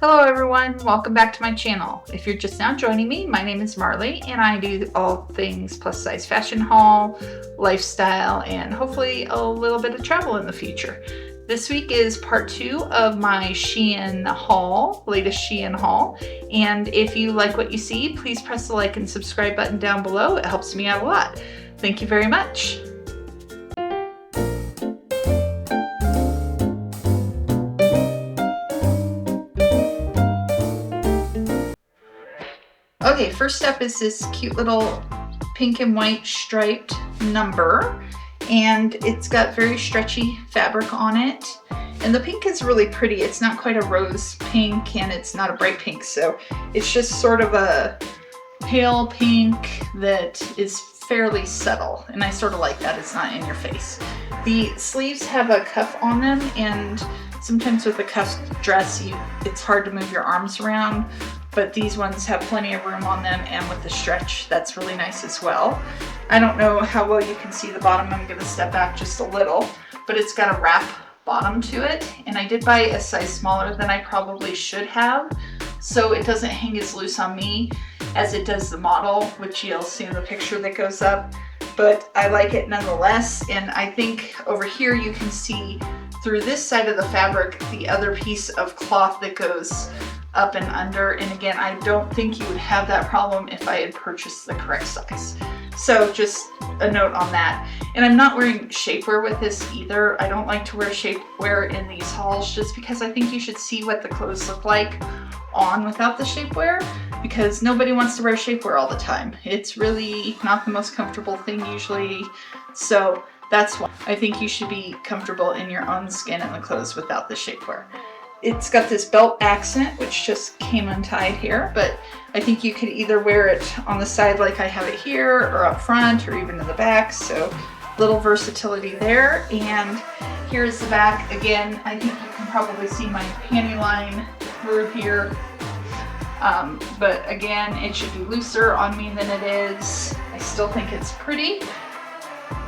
Hello everyone, welcome back to my channel. If you're just now joining me, my name is Marley and I do all things plus size fashion haul, lifestyle, and hopefully a little bit of travel in the future. This week is part 2 of my Shein haul, latest Shein haul. And if you like what you see, please press the like and subscribe button down below. It helps me out a lot. Thank you very much. Okay, first up is this cute little pink and white striped number, and it's got very stretchy fabric on it. And the pink is really pretty. It's not quite a rose pink and it's not a bright pink, so it's just sort of a pale pink that is fairly subtle, and I sort of like that. It's not in your face. The sleeves have a cuff on them, and sometimes with a cuffed dress it's hard to move your arms around, but these ones have plenty of room on them, and with the stretch that's really nice as well. I don't know how well you can see the bottom. I'm going to step back just a little, but it's got a wrap bottom to it, and I did buy a size smaller than I probably should have, so it doesn't hang as loose on me as it does the model, which you'll see in the picture that goes up, but I like it nonetheless. And I think over here you can see through this side of the fabric the other piece of cloth that goes up and under, and again, I don't think you would have that problem if I had purchased the correct size. So just a note on that. And I'm not wearing shapewear with this either. I don't like to wear shapewear in these hauls just because I think you should see what the clothes look like on without the shapewear, because nobody wants to wear shapewear all the time. It's really not the most comfortable thing usually, so that's why I think you should be comfortable in your own skin and the clothes without the shapewear. It's got this belt accent, which just came untied here, but I think you could either wear it on the side like I have it here, or up front, or even in the back, so little versatility there. And here's the back. Again, I think you can probably see my panty line through here, but again, it should be looser on me than it is. I still think it's pretty,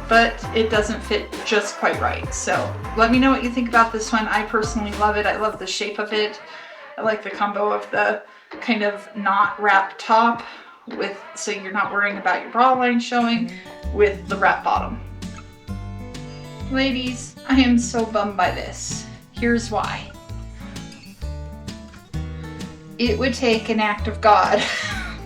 but it doesn't fit just quite right. So let me know what you think about this one. I personally love it. I love the shape of it. I like the combo of the kind of not wrap top with, so you're not worrying about your bra line showing, with the wrap bottom. Ladies, I am so bummed by this. Here's why. It would take an act of God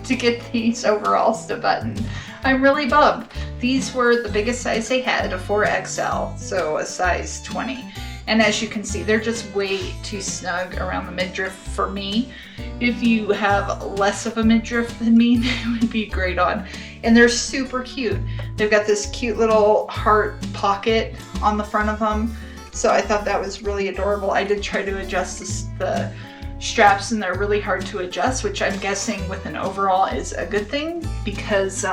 to get these overalls to button. I'm really bummed. These were the biggest size they had, a 4XL, so a size 20. And as you can see, they're just way too snug around the midriff for me. If you have less of a midriff than me, they would be great on. And they're super cute. They've got this cute little heart pocket on the front of them, so I thought that was really adorable. I did try to adjust the straps, and they're really hard to adjust, which I'm guessing with an overall is a good thing, because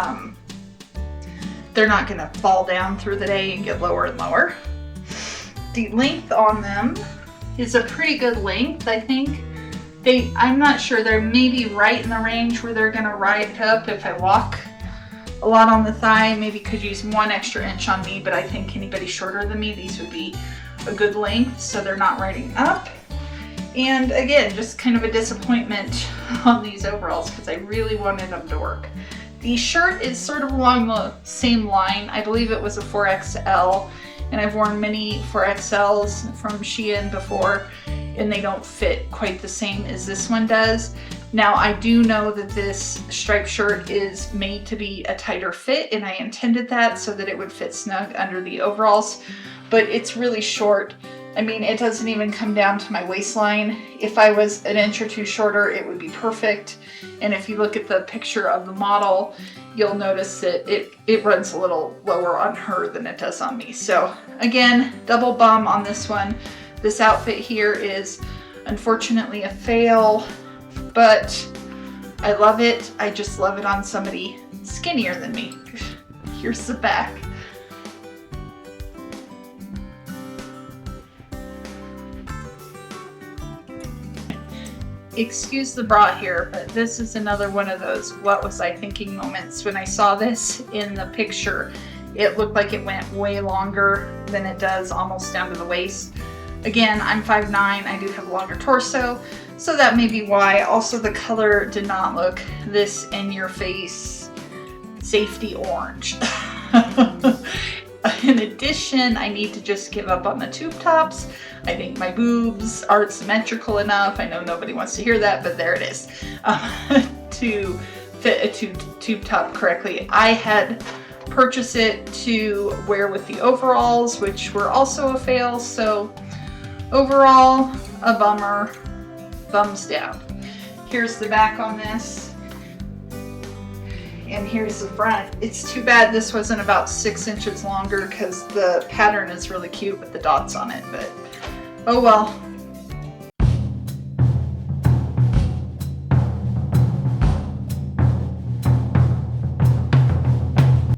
they're not going to fall down through the day and get lower and lower. The length on them is a pretty good length, I think. I'm not sure, they're maybe right in the range where they're going to ride up if I walk a lot on the thigh. Maybe could use 1 extra inch on me, but I think anybody shorter than me, these would be a good length, so they're not riding up. And again, just kind of a disappointment on these overalls because I really wanted them to work. The shirt is sort of along the same line. I believe it was a 4XL, and I've worn many 4XLs from Shein before, and they don't fit quite the same as this one does. Now, I do know that this striped shirt is made to be a tighter fit, and I intended that so that it would fit snug under the overalls, but it's really short. I mean, it doesn't even come down to my waistline. If I was an inch or two shorter, it would be perfect. And if you look at the picture of the model, you'll notice that it runs a little lower on her than it does on me. So again, double bum on this one. This outfit here is unfortunately a fail, but I love it. I just love it on somebody skinnier than me. Here's the back. Excuse the bra here, but this is another one of those what was I thinking moments. When I saw this in the picture, it looked like it went way longer than it does, almost down to the waist. Again, I'm 5'9", I do have a longer torso, so that may be why. Also, the color did not look this in your face safety orange. In addition, I need to just give up on the tube tops. I think my boobs aren't symmetrical enough. I know nobody wants to hear that, but there it is. To fit a tube top correctly. I had purchased it to wear with the overalls, which were also a fail, so overall, a bummer, thumbs down. Here's the back on this, and here's the front. It's too bad this wasn't about 6 inches longer because the pattern is really cute with the dots on it, but oh well.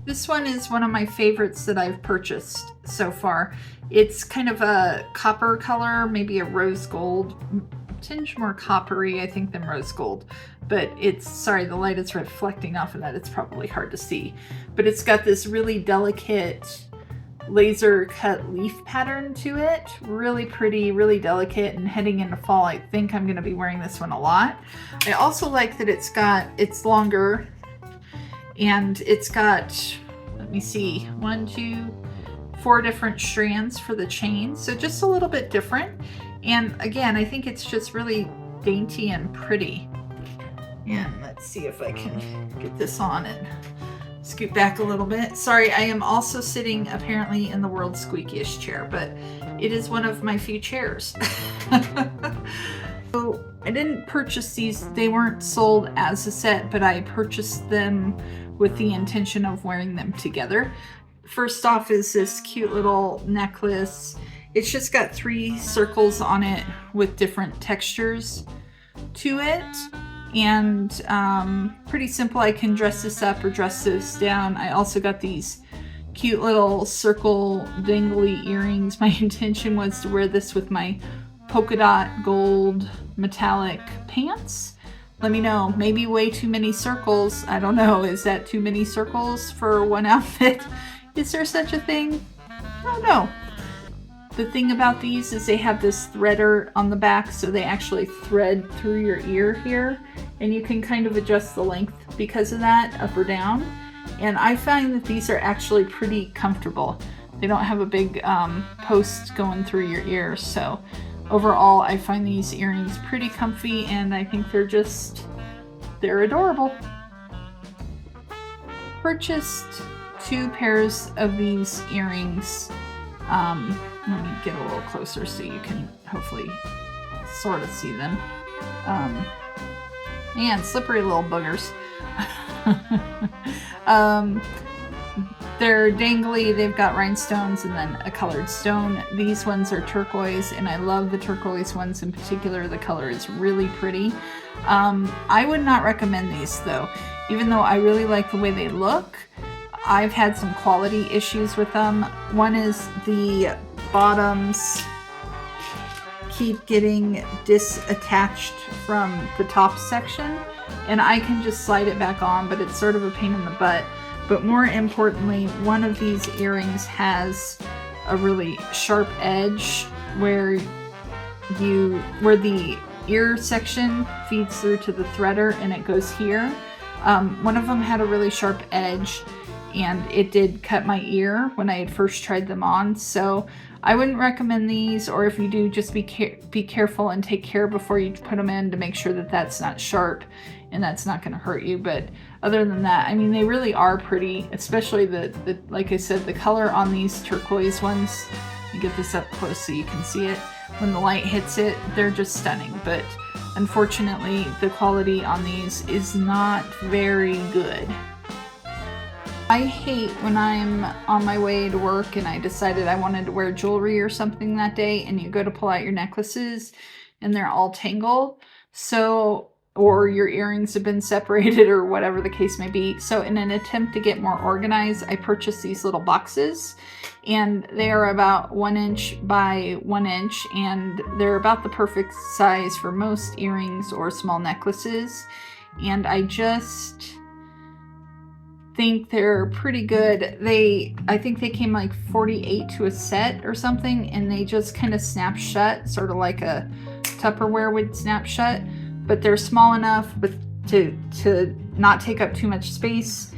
This one is one of my favorites that I've purchased so far. It's kind of a copper color, maybe a rose gold, tinge more coppery, I think, than rose gold. But it's, sorry, the light is reflecting off of that. It's probably hard to see. But it's got this really delicate laser cut leaf pattern to it. Really pretty, really delicate, and heading into fall, I think I'm gonna be wearing this one a lot. I also like that it's longer, and it's got, let me see, 1, 2, 4 different strands for the chain. So just a little bit different. And again, I think it's just really dainty and pretty. And let's see if I can get this on and scoot back a little bit. Sorry, I am also sitting apparently in the world's squeakiest chair, but it is one of my few chairs. So I didn't purchase these. They weren't sold as a set, but I purchased them with the intention of wearing them together. First off is this cute little necklace. It's just got 3 circles on it with different textures to it. And pretty simple. I can dress this up or dress this down. I also got these cute little circle dangly earrings. My intention was to wear this with my polka dot gold metallic pants. Let me know. Maybe way too many circles. I don't know. Is that too many circles for one outfit? Is there such a thing? I don't know. The thing about these is they have this threader on the back, so they actually thread through your ear here, and you can kind of adjust the length because of that, up or down. And I find that these are actually pretty comfortable. They don't have a big post going through your ear, so overall I find these earrings pretty comfy, and I think they're adorable. Purchased 2 pairs of these earrings. Let me get a little closer so you can hopefully sort of see them. Man, slippery little boogers. They're dangly, they've got rhinestones and then a colored stone. These ones are turquoise, and I love the turquoise ones in particular. The color is really pretty. I would not recommend these though. Even though I really like the way they look, I've had some quality issues with them. One is the bottoms keep getting disattached from the top section, and I can just slide it back on, but it's sort of a pain in the butt. But more importantly, one of these earrings has a really sharp edge where the ear section feeds through to the threader and it goes here. One of them had a really sharp edge, and it did cut my ear when I had first tried them on. So I wouldn't recommend these, or if you do, just be careful and take care before you put them in to make sure that that's not sharp and that's not going to hurt you. But other than that, I mean, they really are pretty, especially the like I said, the color on these turquoise ones. Let me get this up close so you can see it. When the light hits it, they're just stunning. But unfortunately, the quality on these is not very good. I hate when I'm on my way to work and I decided I wanted to wear jewelry or something that day, and you go to pull out your necklaces and they're all tangled. So, or your earrings have been separated or whatever the case may be. So in an attempt to get more organized, I purchased these little boxes, and they are about 1 inch by 1 inch, and they're about the perfect size for most earrings or small necklaces. And I just think they're pretty good. I think they came like 48 to a set or something, and they just kind of snap shut, sort of like a Tupperware would snap shut, but they're small enough to not take up too much space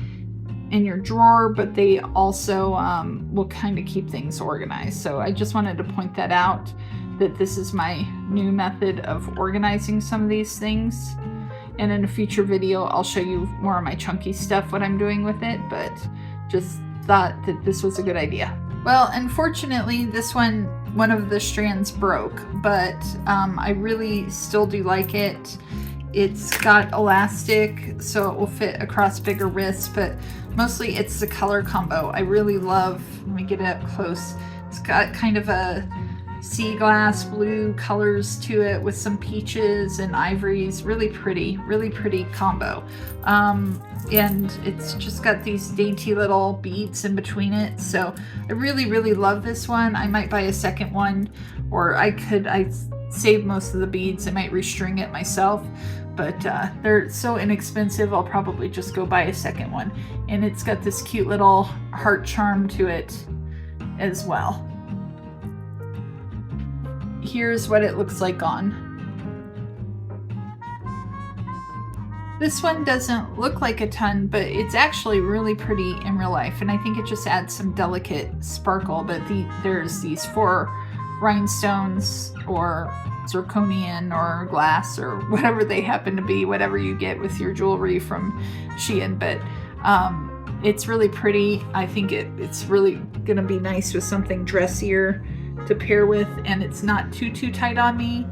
in your drawer, but they also will kind of keep things organized. So I just wanted to point that out, that this is my new method of organizing some of these things. And in a future video, I'll show you more of my chunky stuff, what I'm doing with it, but just thought that this was a good idea. Well, unfortunately, this one of the strands broke, but I really still do like it. It's got elastic, so it will fit across bigger wrists, but mostly it's the color combo. I really love, let me get it up close. It's got kind of a sea glass blue colors to it with some peaches and ivories. Really pretty combo. And it's just got these dainty little beads in between it. So I really love this one. I might buy a second one, or I saved most of the beads. I might restring it myself, but they're so inexpensive, I'll probably just go buy a second one. And it's got this cute little heart charm to it as well. Here's what it looks like on. This one doesn't look like a ton, but it's actually really pretty in real life, and I think it just adds some delicate sparkle. But there's these 4 rhinestones or zirconian or glass or whatever they happen to be, whatever you get with your jewelry from Shein. But it's really pretty. I think it's really gonna be nice with something dressier to pair with, and it's not too tight on me,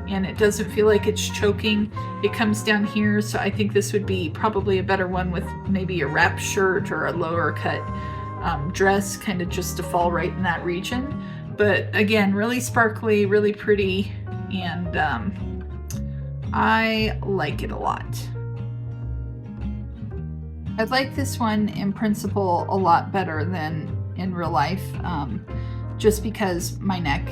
and it doesn't feel like it's choking. It comes down here, so I think this would be probably a better one with maybe a wrap shirt or a lower cut dress, kind of just to fall right in that region. But again, really sparkly, really pretty, and I like it a lot. I like this one in principle a lot better than in real life, just because my neck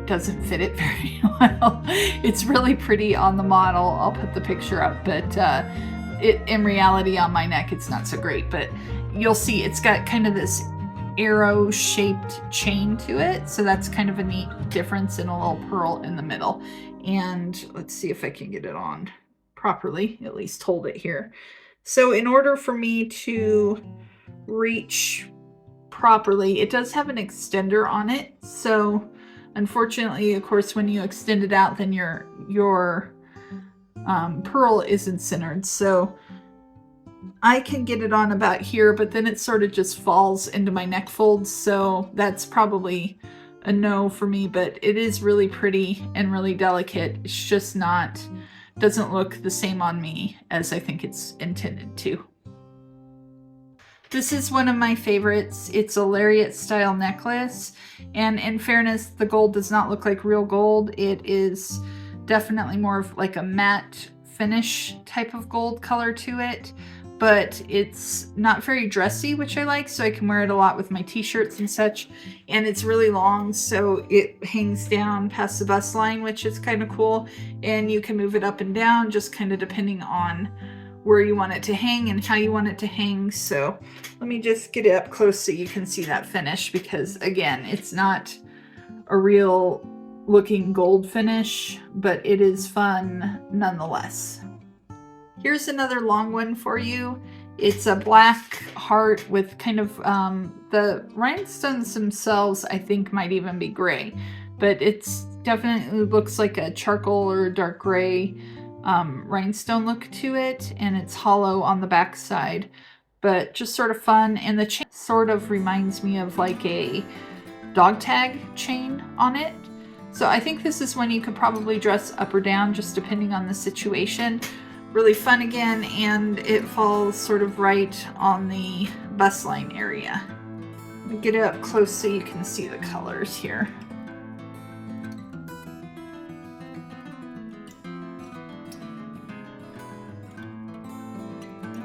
doesn't fit it very well. It's really pretty on the model. I'll put the picture up, but in reality on my neck it's not so great. But you'll see it's got kind of this arrow shaped chain to it, so that's kind of a neat difference, and a little pearl in the middle. And let's see if I can get it on properly, at least hold it here. So in order for me to reach properly, it does have an extender on it, so unfortunately, of course, when you extend it out, then your pearl isn't centered. So I can get it on about here, but then it sort of just falls into my neck folds, so that's probably a no for me. But it is really pretty and really delicate. It's just doesn't look the same on me as I think it's intended to. This is one of my favorites. It's a lariat style necklace, and in fairness, the gold does not look like real gold. It is definitely more of like a matte finish type of gold color to it, but it's not very dressy, which I like, so I can wear it a lot with my t-shirts and such. And it's really long, so it hangs down past the bust line, which is kind of cool, and you can move it up and down just kind of depending on where you want it to hang and how you want it to hang. So let me just get it up close so you can see that finish, because again, it's not a real looking gold finish, but it is fun nonetheless. Here's another long one for you. It's a black heart with kind of the rhinestones themselves I think might even be gray, but it's definitely looks like a charcoal or dark gray rhinestone look to it, and it's hollow on the back side, but just sort of fun. And the chain sort of reminds me of like a dog tag chain on it. So I think this is one you could probably dress up or down, just depending on the situation. Really fun again, and it falls sort of right on the bust line area. Let me get it up close so you can see the colors here.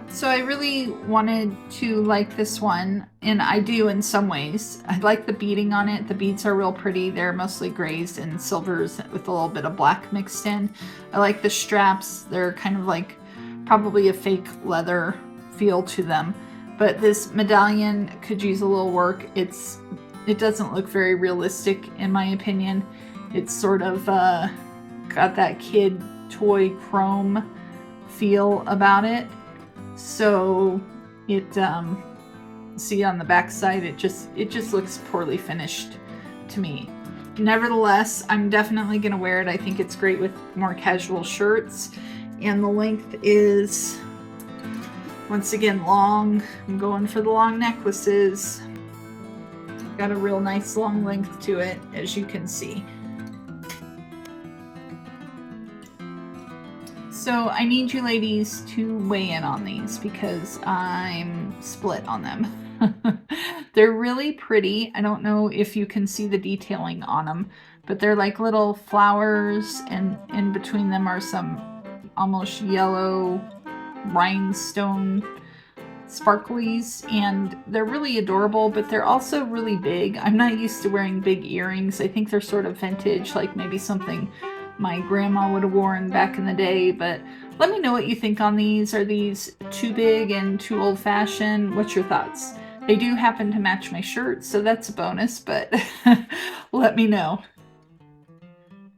So I really wanted to like this one, and I do in some ways. I like the beading on it. The beads are real pretty. They're mostly grays and silvers with a little bit of black mixed in. I like the straps. They're kind of like probably a fake leather feel to them. but this medallion could use a little work. It doesn't look very realistic in my opinion. It's sort of got that kid toy chrome feel about it. So it see on the back side, it just looks poorly finished to me. Nevertheless, I'm definitely gonna wear it. I think it's great with more casual shirts, and the length is once again long. I'm going for the long necklaces. Got a real nice long length to it, as you can see. So I need you ladies to weigh in on these because I'm split on them. They're really pretty. I don't know if you can see the detailing on them, but they're like little flowers, and in between them are some almost yellow rhinestone sparklies, and they're really adorable, but they're also really big. I'm not used to wearing big earrings. I think they're sort of vintage, like maybe something my grandma would have worn back in the day, but let me know what you think on these. Are these too big and too old-fashioned? What's your thoughts? They do happen to match my shirt, so that's a bonus, but let me know.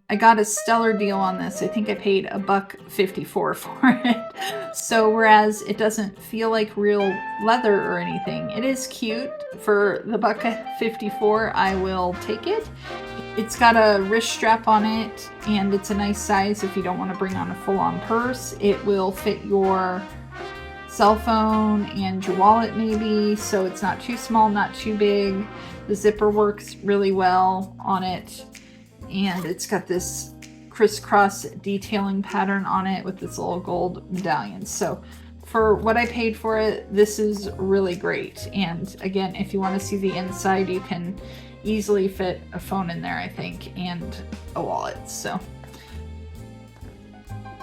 I got a stellar deal on this. I think I paid $1.54 for it. So whereas it doesn't feel like real leather or anything, it is cute. For the $1.54, I will take it. It's got a wrist strap on it, and it's a nice size if you don't want to bring on a full-on purse. It will fit your cell phone and your wallet maybe, so it's not too small, not too big. The zipper works really well on it, and it's got this crisscross detailing pattern on it with this little gold medallion. So for what I paid for it, this is really great. And again, if you want to see the inside, you can easily fit a phone in there, I think, and a wallet. So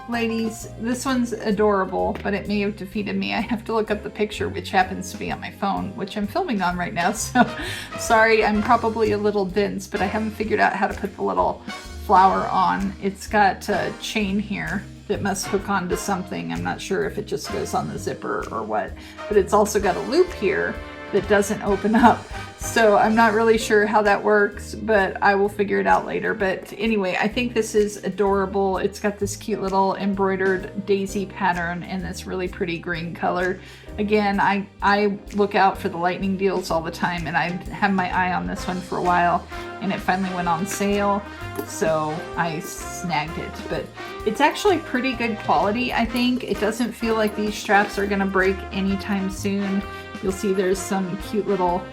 ladies, this one's adorable, but it may have defeated me. I have to look up the picture, which happens to be on my phone, which I'm filming on right now. So sorry, I'm probably a little dense, but I haven't figured out how to put the little flower on. It's got a chain here that must hook onto something. I'm not sure if it just goes on the zipper or what, but it's also got a loop here that doesn't open up. So I'm not really sure how that works, but I will figure it out later. But anyway, I think this is adorable. It's got this cute little embroidered daisy pattern in this really pretty green color. Again, I look out for the lightning deals all the time, and I have my eye on this one for a while, and it finally went on sale, so I snagged it. But it's actually pretty good quality, I think. It doesn't feel like these straps are gonna break anytime soon. You'll see there's some cute little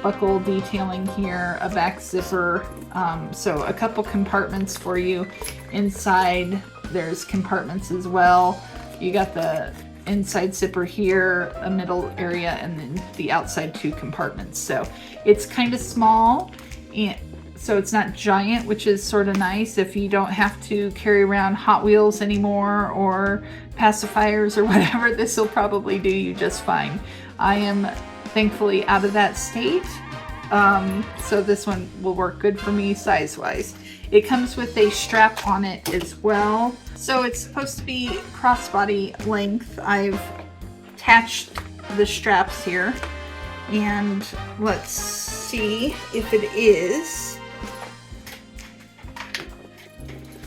buckle detailing here, a back zipper, so a couple compartments for you. Inside there's compartments as well. You got the inside zipper here, a middle area, and then the outside 2 compartments. So it's kind of small, and so it's not giant, which is sort of nice if you don't have to carry around Hot Wheels anymore or pacifiers or whatever. This will probably do you just fine. I am thankfully out of that state, so this one will work good for me size wise. It comes with a strap on it as well, so it's supposed to be crossbody length. I've attached the straps here, and let's see if it is.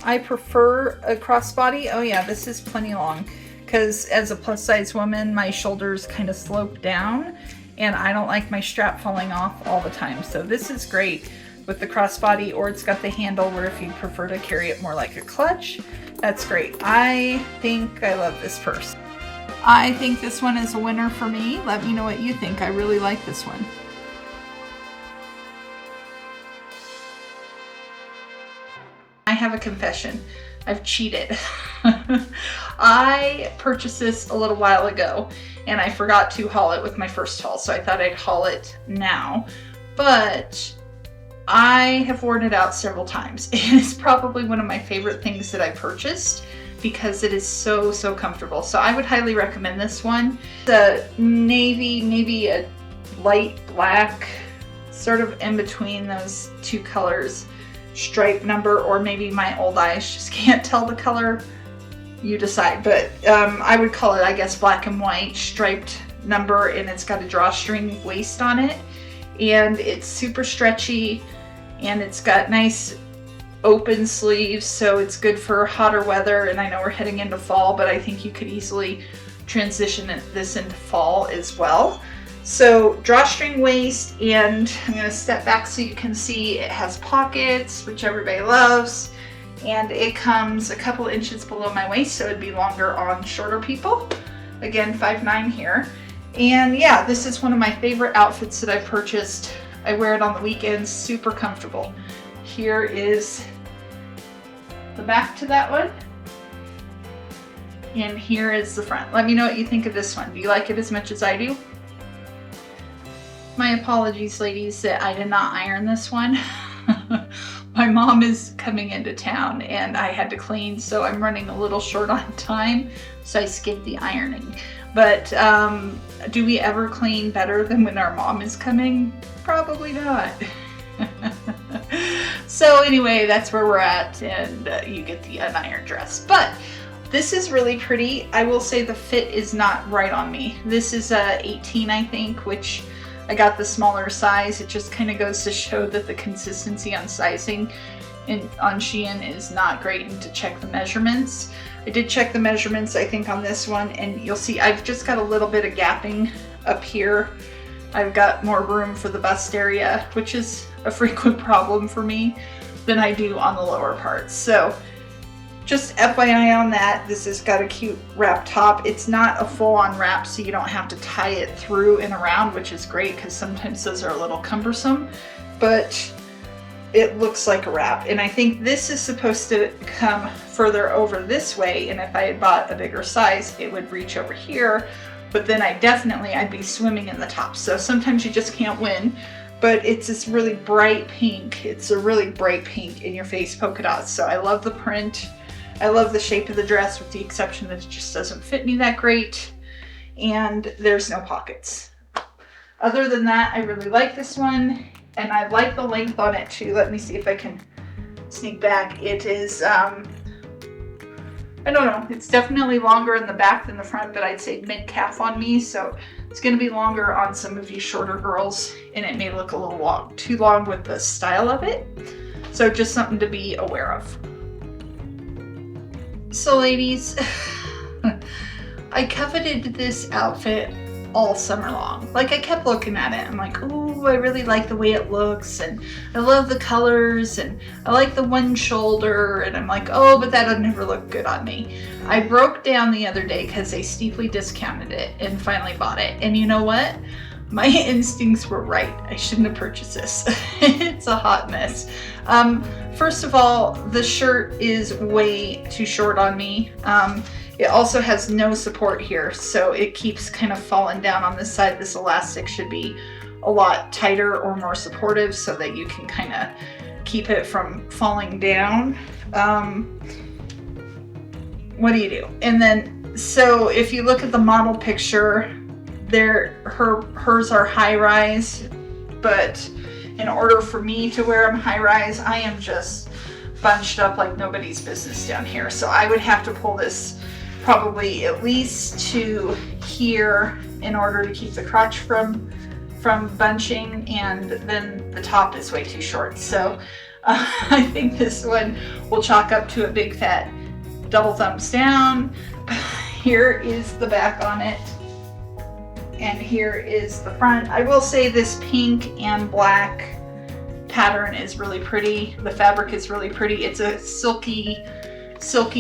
I prefer a crossbody. Oh yeah, this is plenty long, because as a plus size woman, my shoulders kind of slope down, and I don't like my strap falling off all the time. So this is great with the crossbody, or it's got the handle where if you prefer to carry it more like a clutch, that's great. I think I love this purse. I think this one is a winner for me. Let me know what you think. I really like this one. I have a confession. I've cheated. I purchased this a little while ago, and I forgot to haul it with my first haul, so I thought I'd haul it now. But I have worn it out several times. It is probably one of my favorite things that I purchased because it is so comfortable. So I would highly recommend this one. The navy, maybe a light black, sort of in between those 2 colors. Stripe number, or maybe my old eyes just can't tell the color. You decide, but I would call it, I guess, black and white striped number, and it's got a drawstring waist on it, and it's super stretchy, and it's got nice open sleeves, so it's good for hotter weather. And I know we're heading into fall, but I think you could easily transition this into fall as well. So drawstring waist, and I'm going to step back so you can see it has pockets, which everybody loves, and it comes a couple inches below my waist, so it'd be longer on shorter people. Again, 5'9" here. And yeah, this is one of my favorite outfits that I've purchased. I wear it on the weekends, super comfortable. Here is the back to that one, and here is the front. Let me know what you think of this one. Do you like it as much as I do? My apologies, ladies, that I did not iron this one. My mom is coming into town and I had to clean, so I'm running a little short on time, so I skipped the ironing. But do we ever clean better than when our mom is coming? Probably not. So anyway, that's where we're at, and you get the unironed dress. But this is really pretty. I will say the fit is not right on me. This is a 18, I think, which I got the smaller size. It just kind of goes to show that the consistency on sizing on Shein is not great, and to check the measurements. I did check the measurements, I think, on this one, and you'll see I've just got a little bit of gapping up here. I've got more room for the bust area, which is a frequent problem for me, than I do on the lower parts. So just FYI on that. This has got a cute wrap top. It's not a full-on wrap, so you don't have to tie it through and around, which is great because sometimes those are a little cumbersome, but it looks like a wrap. And I think this is supposed to come further over this way, and if I had bought a bigger size, it would reach over here, but then I'd be swimming in the top. So sometimes you just can't win. But it's this really bright pink. It's a really bright pink in your face polka dots. So I love the print. I love the shape of the dress, with the exception that it just doesn't fit me that great. And there's no pockets. Other than that, I really like this one. And I like the length on it too. Let me see if I can sneak back. It is, I don't know, it's definitely longer in the back than the front, but I'd say mid-calf on me. So it's going to be longer on some of you shorter girls, and it may look a little too long with the style of it. So just something to be aware of. So ladies, I coveted this outfit all summer long. Like, I kept looking at it. I'm like, ooh, I really like the way it looks, and I love the colors, and I like the one shoulder, and I'm like, oh, but that'll never look good on me. I broke down the other day because they steeply discounted it and finally bought it. And you know what? My instincts were right. I shouldn't have purchased this. It's a hot mess. First of all, the shirt is way too short on me. It also has no support here, so it keeps kind of falling down on this side. This elastic should be a lot tighter or more supportive so that you can kind of keep it from falling down. What do you do? And then, so if you look at the model picture, hers are high rise, but in order for me to wear them high rise, I am just bunched up like nobody's business down here. So I would have to pull this probably at least to here in order to keep the crotch from bunching, and then the top is way too short. So I think this one will chalk up to a big fat double thumbs down. Here is the back on it, and here is the front. I will say this pink and black pattern is really pretty. The fabric is really pretty. It's a silky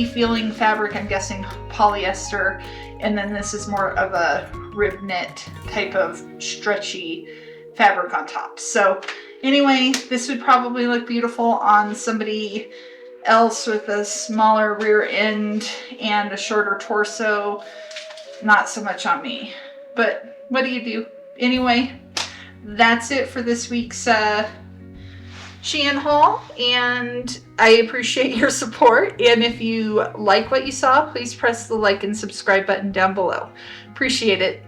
feeling fabric, I'm guessing polyester, and then this is more of a rib knit type of stretchy fabric on top. So anyway, this would probably look beautiful on somebody else with a smaller rear end and a shorter torso. Not so much on me, but what do you do? Anyway, that's it for this week's Shein haul, and I appreciate your support. And if you like what you saw, please press the like and subscribe button down below. Appreciate it.